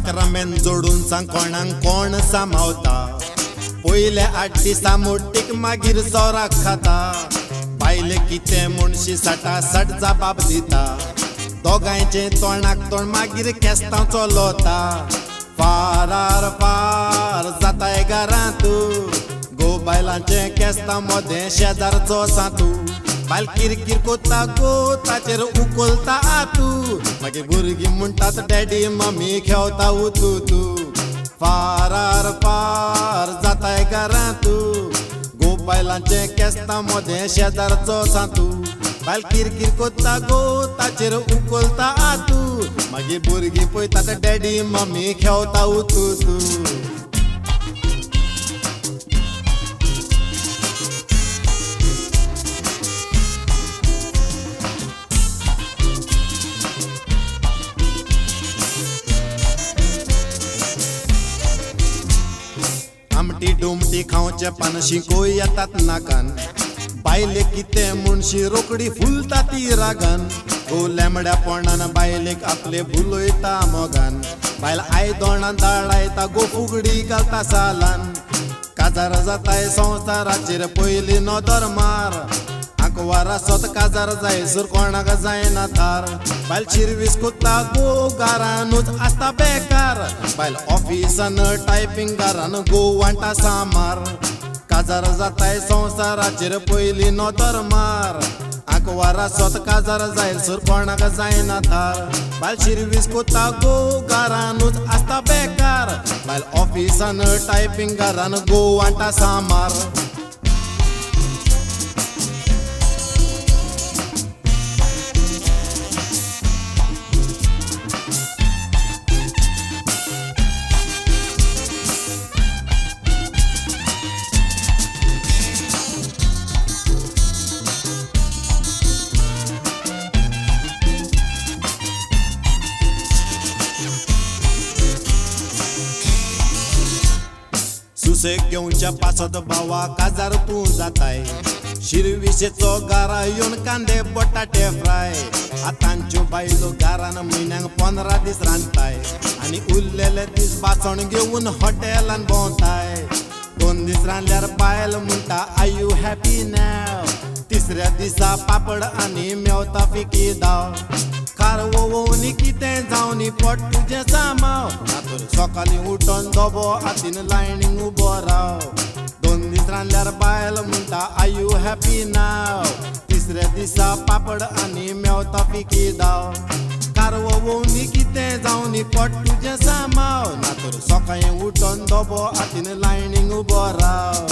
साक्रामेंत जोडून सांग कोणाक कोण सांबाळता पयल्या 8 दिसा मोठीक मागीर सोराक खाता बायले कितें म्हणशी साटा सट जबाब दिता दोगांयचे तोंडाक तोंड मागीर केस्तां चलोता फारार फार जाताय घरांत गो बायलांचे केस्तां मोदें शेजारचो सांतू बायल किरकिर कोता गो ताचेर उखलता आतू मागीर भुरगीं म्हणटात डॅडी मम्मी खेवता उतू तू फारार फार जाताय घरांत गो बायलांचे केस्तां मोदें शेजारचो सांतू बायल किरकिर कोता गो ताचेर उखलता आतू मागीर भुरगीं पळयतात डॅडी मम्मी खेवता उतू तू आमटी डुमटी खावचे पानशी कोय येतात नाकान बायले कितें म्हणशी रोकडी फुलता ती रागान गो लेमड्या पोंडान बायलेक आपले भुलयता मोगान बायल आयदोणान दाळायता गो फुगडी घालता सालान काजार जाताय संवसाराचेर पयली नदर मार आंकवारा सोत काजार जायसर कोणाक जायना थार बायल शिरवीस कोत्ता गो घरानूच आसता बेकार बायल ऑफिसान टायपिंग घरान गो वांटा सामार काजार जाताय संवसाराचेर पयली नदर मार आंकवारा सोत काजार जायसर कोणाक जायना थार बायल शिरवीस कोत्ता गो घरानूच आसता बेकार बायल ऑफिसान टायपिंग घरान गो वांटा सामार सुसेग घेवच्या पासत भावा काजार तूं जाताय शिरविशेचो गारा येवन कांदे बटाटे फ्राय आतांच्यो बायलो घरान म्हयन्याक 15 दीस रांदताय आनी उरलेले दीस बासण घेवन हॉटेलान भोंवताय 2 दीस रांदल्यार बायल म्हणटा आर यू हॅपी नाव तिसऱ्या दिसा पापड आनी मेवता फिकी दाव कारवोवनी कितें जावनी पोट तुजें सामाव नातर सकाळीं उठोन दोबो हातीन लायनीक उबो राव 2 दीस रांदल्यार बायल म्हणटा आर यू हॅपी नाव तिसऱ्या दिसा पापड आनी मेवता फिकी दाव कारवोवनी कितें जावनी पोट तुजें सामाव नातर सकाळीं उठोन दोबो हातीन लायनीक उबो राव